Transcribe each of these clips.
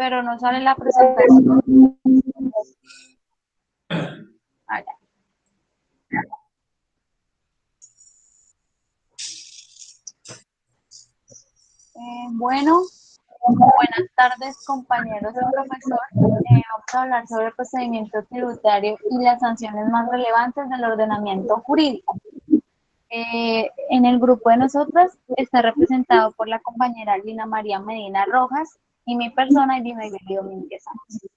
pero no sale la presentación. Allá. Bueno, buenas tardes compañeros y profesor. Vamos a hablar sobre el procedimiento tributario y las sanciones más relevantes del ordenamiento jurídico. En el grupo de nosotras está representado por la compañera Lina María Medina Rojas y mi persona, Edimegui Domínguez Sánchez.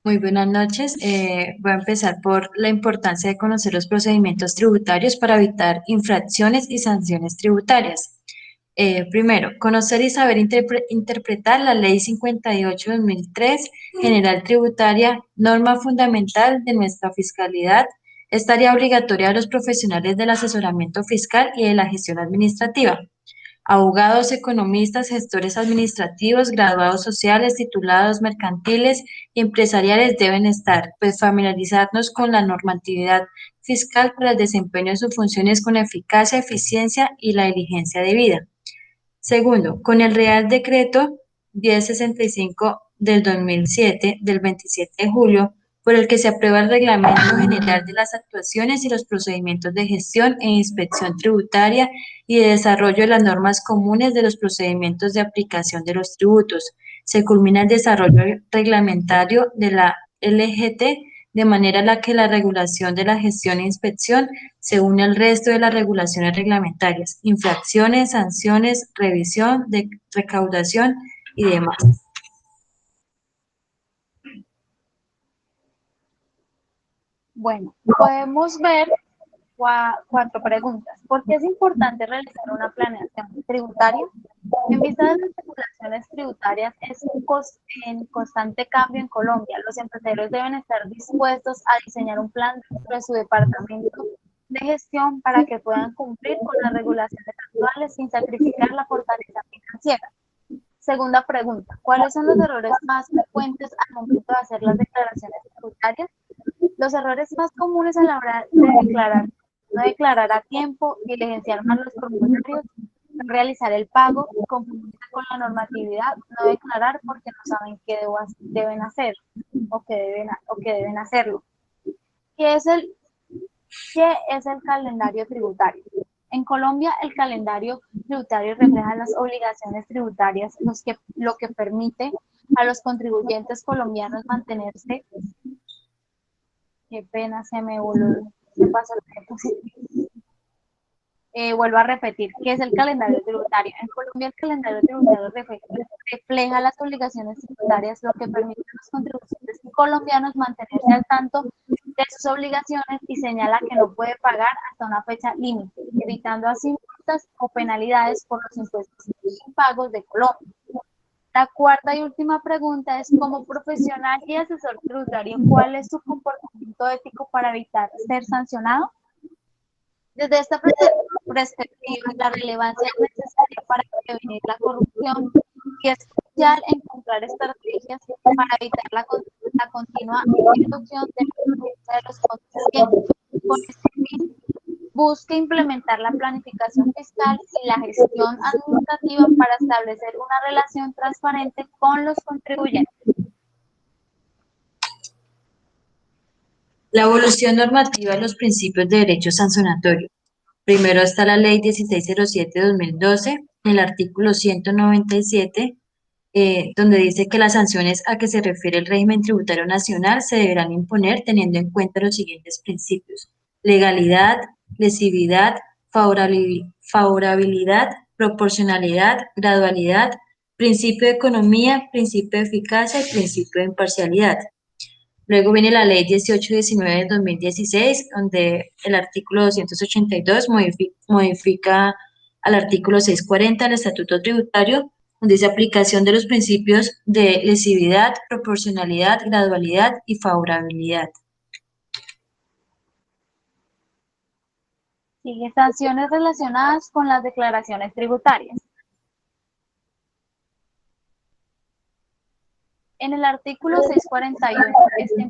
Muy buenas noches. Voy a empezar por la importancia de conocer los procedimientos tributarios para evitar infracciones y sanciones tributarias. Primero, conocer y saber interpretar la Ley 58/2003, General Tributaria, norma fundamental de nuestra fiscalidad. Es tarea obligatoria de los profesionales del asesoramiento fiscal y de la gestión administrativa. Abogados, economistas, gestores administrativos, graduados sociales, titulados mercantiles y empresariales deben estar, pues familiarizarnos con la normatividad fiscal para el desempeño de sus funciones con eficacia, eficiencia y la diligencia debida. Segundo, con el Real Decreto 1065 del 2007, del 27 de julio, por el que se aprueba el Reglamento General de las Actuaciones y los Procedimientos de Gestión e Inspección Tributaria y de desarrollo de las normas comunes de los procedimientos de aplicación de los tributos. Se culmina el desarrollo reglamentario de la LGT, de manera en la que la regulación de la gestión e inspección se une al resto de las regulaciones reglamentarias, infracciones, sanciones, revisión, de recaudación y demás. Bueno, podemos ver cuatro preguntas. ¿Por qué es importante realizar una planeación tributaria? En vista de las regulaciones tributarias es en constante cambio en Colombia. Los empresarios deben estar dispuestos a diseñar un plan dentro de su departamento de gestión para que puedan cumplir con las regulaciones actuales sin sacrificar la fortaleza financiera. Segunda pregunta, ¿cuáles son los errores más frecuentes al momento de hacer las declaraciones tributarias? Los errores más comunes a la hora de declarar: no declarar a tiempo, diligenciar mal los formularios, no realizar el pago, confundirse con la normatividad, no declarar porque no saben qué deben hacer o que deben hacerlo. ¿Qué es el calendario tributario? En Colombia, el calendario tributario refleja las obligaciones tributarias, lo que permite a los contribuyentes colombianos mantenerse. Qué pena, se pasó el tiempo. Vuelvo a repetir, ¿qué es el calendario tributario? En Colombia el calendario tributario refleja las obligaciones tributarias, lo que permite a los contribuyentes colombianos mantenerse al tanto de sus obligaciones y señala que no puede pagar hasta una fecha límite, evitando así multas o penalidades por los impuestos impagos de Colombia. La cuarta y última pregunta es, como profesional y asesor tributario, ¿cuál es su comportamiento ético para evitar ser sancionado? Desde esta perspectiva, la relevancia necesaria para prevenir la corrupción y es crucial encontrar estrategias para evitar la continua reducción de la presencia de los contribuyentes. Con este fin, busca implementar la planificación fiscal y la gestión administrativa para establecer una relación transparente con los contribuyentes. La evolución normativa de los principios de derecho sancionatorio. Primero está la Ley 1607/2012, el artículo 197, donde dice que las sanciones a que se refiere el régimen tributario nacional se deberán imponer teniendo en cuenta los siguientes principios: legalidad, lesividad, favorabilidad, proporcionalidad, gradualidad, principio de economía, principio de eficacia y principio de imparcialidad. Luego viene la Ley 1819 del 2016, donde el artículo 282 modifica al artículo 640 del Estatuto Tributario, donde dice aplicación de los principios de lesividad, proporcionalidad, gradualidad y favorabilidad. Sigue sanciones relacionadas con las declaraciones tributarias. En el artículo 641 está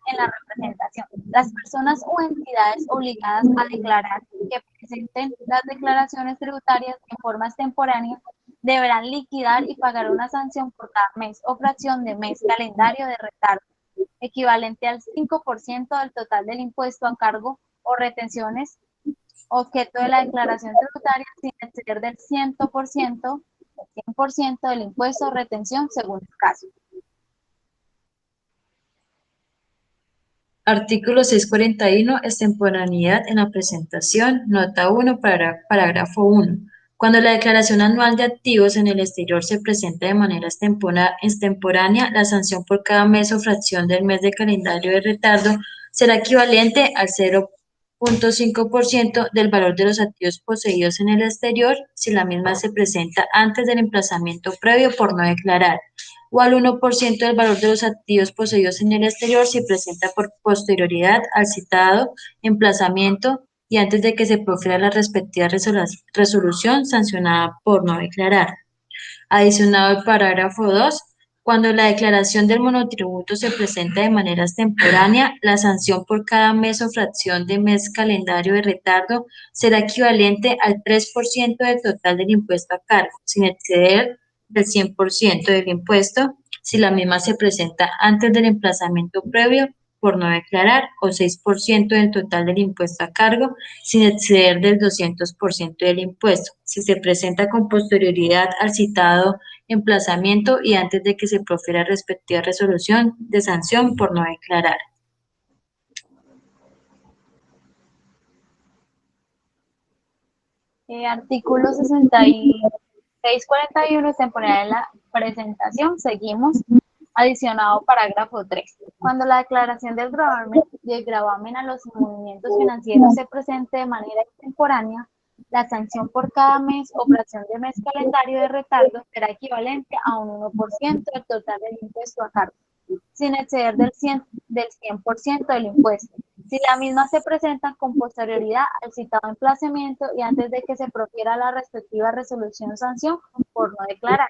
en la representación. Las personas o entidades obligadas a declarar que presenten las declaraciones tributarias en forma extemporánea deberán liquidar y pagar una sanción por cada mes o fracción de mes calendario de retardo, equivalente al 5% del total del impuesto a cargo o retenciones objeto de la declaración tributaria sin exceder del 100% del impuesto o retención según el caso. Artículo 641, extemporaneidad en la presentación, nota 1, parágrafo 1. Cuando la declaración anual de activos en el exterior se presenta de manera extemporánea, la sanción por cada mes o fracción del mes de calendario de retardo será equivalente al 0,5% del valor de los activos poseídos en el exterior si la misma se presenta antes del emplazamiento previo por no declarar, o al 1% del valor de los activos poseídos en el exterior si presenta por posterioridad al citado emplazamiento y antes de que se profiera la respectiva resolución sancionada por no declarar. Adicionado el parágrafo 2, cuando la declaración del monotributo se presenta de manera extemporánea, la sanción por cada mes o fracción de mes calendario de retardo será equivalente al 3% del total del impuesto a cargo, sin exceder del 100% del impuesto, si la misma se presenta antes del emplazamiento previo por no declarar, o 6% del total del impuesto a cargo, sin exceder del 200% del impuesto, si se presenta con posterioridad al citado emplazamiento y antes de que se profiera respectiva resolución de sanción por no declarar. Artículo 6641, extemporaneidad en la presentación. Seguimos. Adicionado parágrafo 3. Cuando la declaración del gravamen a los movimientos financieros se presente de manera extemporánea, la sanción por cada mes o fracción de mes calendario de retardo será equivalente a un 1% del total del impuesto a cargo, sin exceder del 100% del impuesto, si la misma se presenta con posterioridad al citado emplazamiento y antes de que se profiera la respectiva resolución o sanción por no declarar.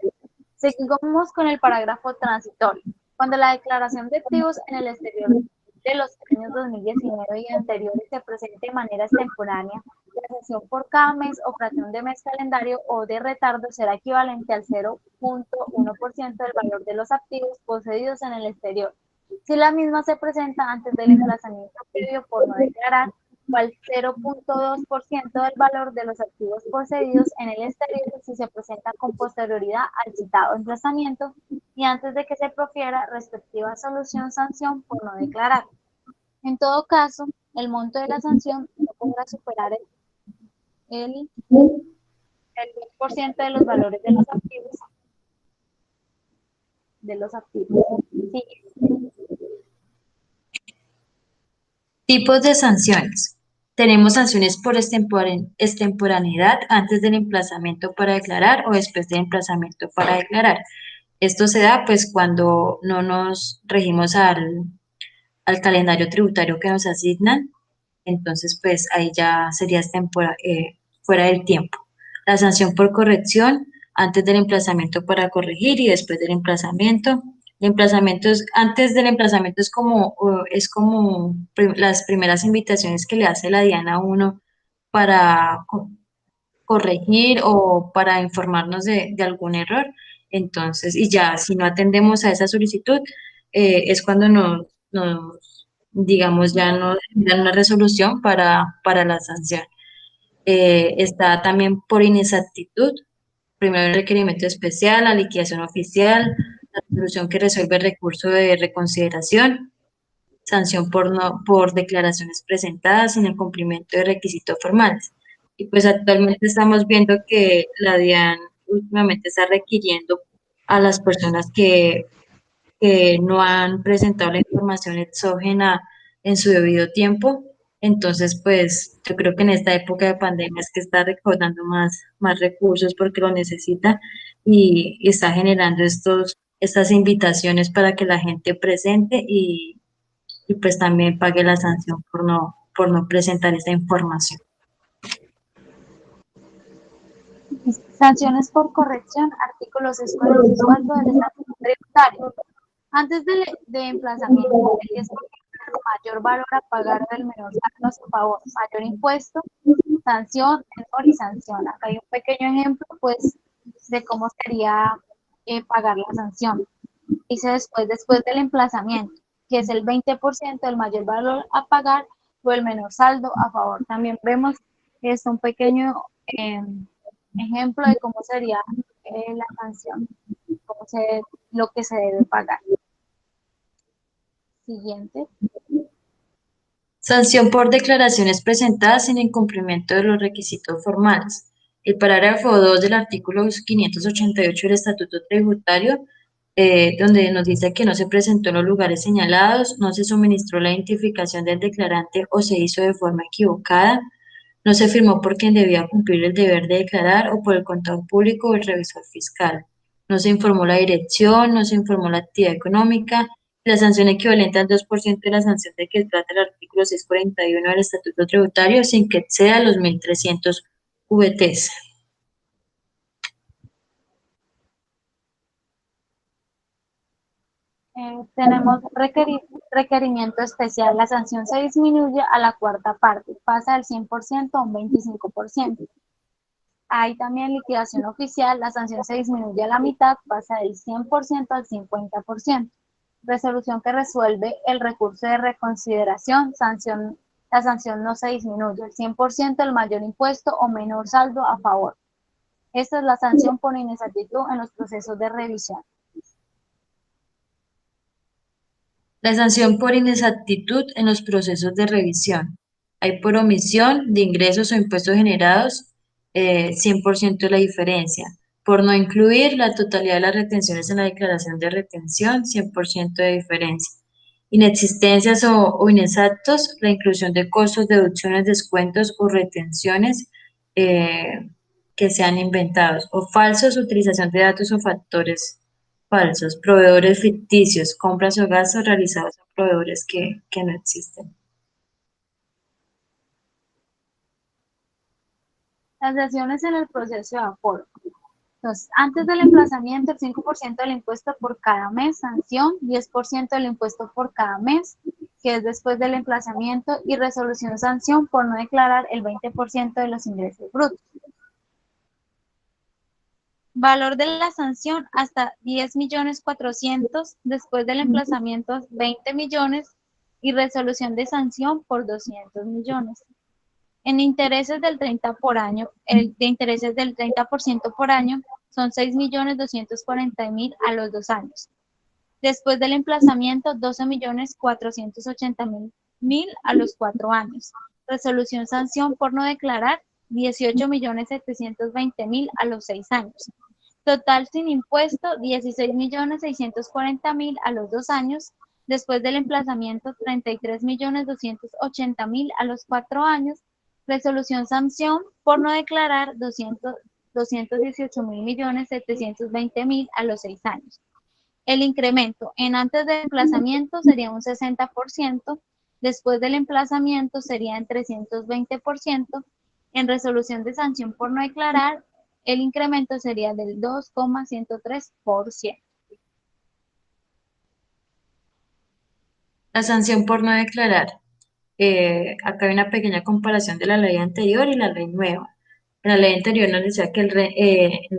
Seguimos con el parágrafo transitorio. Cuando la declaración de activos en el exterior de los años 2019 y anteriores se presente de manera extemporánea, la sanción por cada mes o fracción de mes calendario o de retardo será equivalente al 0,1% del valor de los activos poseídos en el exterior. Si la misma se presenta antes del emplazamiento previo por no declarar, o al 0,2% del valor de los activos poseídos en el exterior si se presenta con posterioridad al citado emplazamiento y antes de que se profiera respectiva solución sanción por no declarar. En todo caso, el monto de la sanción no podrá superar el 2% de los valores de los activos. Sí. Tipos de sanciones. Tenemos sanciones por extemporaneidad antes del emplazamiento para declarar o después del emplazamiento para declarar. Esto se da pues cuando no nos regimos al calendario tributario que nos asignan, entonces pues ahí ya sería fuera del tiempo. La sanción por corrección antes del emplazamiento para corregir y después del emplazamiento. El emplazamiento antes del emplazamiento es como las primeras invitaciones que le hace la DIAN a uno para corregir o para informarnos de algún error. Entonces, y ya si no atendemos a esa solicitud, es cuando digamos, ya nos dan una resolución para la sanción. Está también por inexactitud, primero el requerimiento especial, la liquidación oficial, la resolución que resuelve el recurso de reconsideración, sanción por declaraciones presentadas sin el cumplimiento de requisitos formales. Y pues actualmente estamos viendo que la DIAN últimamente está requiriendo a las personas que no han presentado la información exógena en su debido tiempo. Entonces, pues yo creo que en esta época de pandemia es que está recaudando más recursos porque lo necesita y está generando estas invitaciones para que la gente presente y pues también pague la sanción por no presentar esta información. Sanciones por corrección, artículo 644 del Estatuto Tributario. Antes de emplazamiento, es mayor valor a pagar del menor saldo a su favor, mayor impuesto, sanción, menor y sanción. Acá hay un pequeño ejemplo, pues de cómo sería pagar la sanción. Dice después del emplazamiento, que es el 20% del mayor valor a pagar o el menor saldo a favor. También vemos un pequeño ejemplo de cómo sería la sanción, lo que se debe pagar. Siguiente. Sanción por declaraciones presentadas sin incumplimiento de los requisitos formales. El parágrafo 2 del artículo 588 del Estatuto Tributario, donde nos dice que no se presentó en los lugares señalados, no se suministró la identificación del declarante o se hizo de forma equivocada, no se firmó por quien debía cumplir el deber de declarar o por el contador público o el revisor fiscal. No se informó la dirección, no se informó la actividad económica. La sanción equivalente al 2% de la sanción de que trata el artículo 641 del Estatuto Tributario sin que exceda los 1.300 VTs. Tenemos requerimiento especial. La sanción se disminuye a la cuarta parte, pasa del 100% a un 25%. Hay también liquidación oficial, la sanción se disminuye a la mitad, pasa del 100% al 50%. Resolución que resuelve el recurso de reconsideración, la sanción no se disminuye, el 100% del mayor impuesto o menor saldo a favor. Esta es la sanción por inexactitud en los procesos de revisión. La sanción por inexactitud en los procesos de revisión. Hay por omisión de ingresos o impuestos generados, 100% de la diferencia. Por no incluir la totalidad de las retenciones en la declaración de retención, 100% de diferencia. Inexistencias o inexactos, la inclusión de costos, deducciones, descuentos o retenciones que sean inventados. O falsos, utilización de datos o factores falsos, proveedores ficticios, compras o gastos realizados a proveedores que no existen. Las sanciones en el proceso de aforo. Entonces, antes del emplazamiento, el 5% del impuesto por cada mes, sanción, 10% del impuesto por cada mes, que es después del emplazamiento, y resolución sanción por no declarar el 20% de los ingresos brutos. Valor de la sanción hasta 10.400.000, después del emplazamiento 20 millones y resolución de sanción por 200 millones. En intereses del 30 por año, el de intereses del 30% por año son 6.240.000 a los 2 años. Después del emplazamiento, 12.480.000 a los 4 años. Resolución sanción por no declarar, 18.720.000 a los 6 años. Total sin impuesto, 16.640.000 a los 2 años. Después del emplazamiento, 33.280.000 a los 4 años. Resolución sanción por no declarar, 218.720.000 a los 6 años. El incremento en antes del emplazamiento sería un 60%, después del emplazamiento sería en 320%, en resolución de sanción por no declarar, el incremento sería del 2,103%. La sanción por no declarar. Acá hay una pequeña comparación de la ley anterior y la ley nueva. En la ley anterior nos decía que en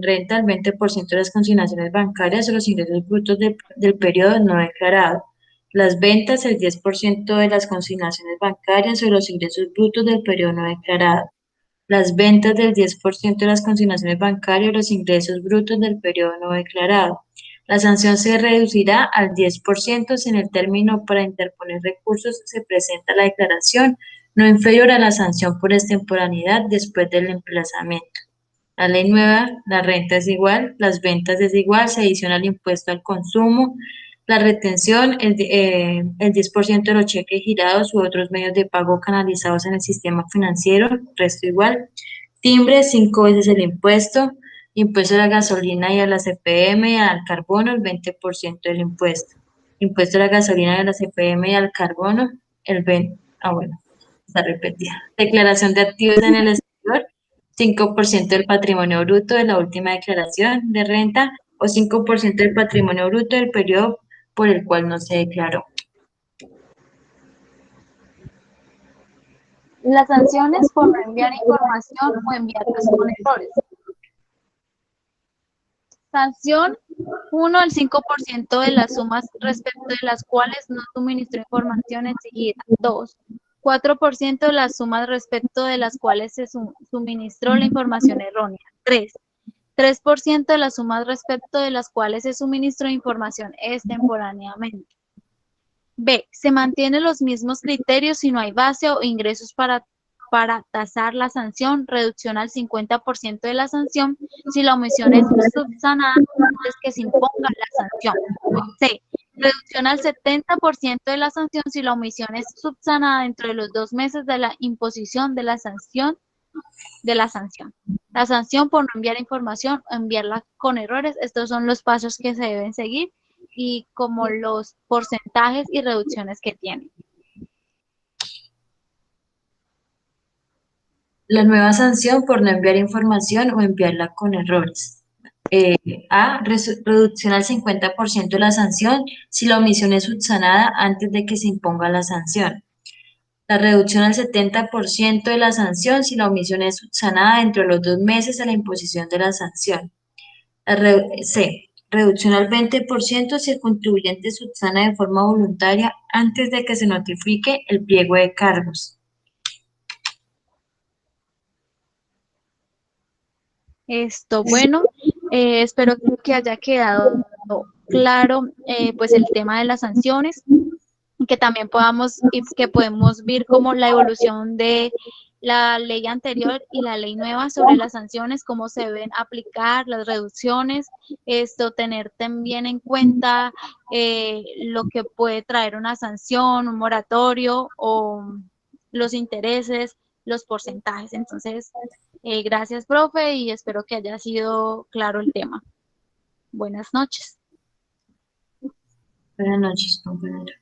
renta el 20% de las consignaciones bancarias o los ingresos brutos del periodo no declarado. Las ventas el 10% de las consignaciones bancarias o los ingresos brutos del periodo no declarado. Las ventas del 10% de las consignaciones bancarias o los ingresos brutos del periodo no declarado. La sanción se reducirá al 10% si en el término para interponer recursos se presenta la declaración no inferior a la sanción por extemporaneidad después del emplazamiento. La ley nueva, la renta es igual, las ventas es igual, se adiciona el impuesto al consumo, la retención, el 10% de los cheques girados u otros medios de pago canalizados en el sistema financiero, resto igual. Timbre, 5 veces el impuesto a la gasolina y a la CPM, al carbono, el 20% del impuesto. Impuesto a la gasolina y a la CPM y al carbono, el 20%. Bueno, está repetida. Declaración de activos en el exterior, 5% del patrimonio bruto de la última declaración de renta o 5% del patrimonio bruto del periodo por el cual no se declaró. Las sanciones por no enviar información o enviarlas con errores. Sanción 1 al 5% de las sumas respecto de las cuales no suministró información exigida. 2. 4% de las sumas respecto de las cuales se suministró la información errónea. 3. 3% de las sumas respecto de las cuales se suministró información extemporáneamente. B. Se mantienen los mismos criterios si no hay base o ingresos para tasar la sanción, reducción al 50% de la sanción si la omisión es subsanada antes que se imponga la sanción. C. Reducción al 70% de la sanción si la omisión es subsanada dentro de los 2 meses de la imposición de la sanción. La sanción por no enviar información o enviarla con errores, estos son los pasos que se deben seguir y como los porcentajes y reducciones que tienen. La nueva sanción por no enviar información o enviarla con errores. A. Reducción al 50% de la sanción si la omisión es subsanada antes de que se imponga la sanción. La reducción al 70% de la sanción si la omisión es subsanada dentro de los 2 meses de la imposición de la sanción. C. Reducción al 20% si el contribuyente subsana de forma voluntaria antes de que se notifique el pliego de cargos. Bueno, espero que haya quedado claro pues el tema de las sanciones y que también podemos ver como la evolución de la ley anterior y la ley nueva sobre las sanciones, cómo se deben aplicar las reducciones, tener también en cuenta lo que puede traer una sanción, un moratorio o los intereses, los porcentajes. Entonces, gracias, profe, y espero que haya sido claro el tema. Buenas noches. Buenas noches, compañero.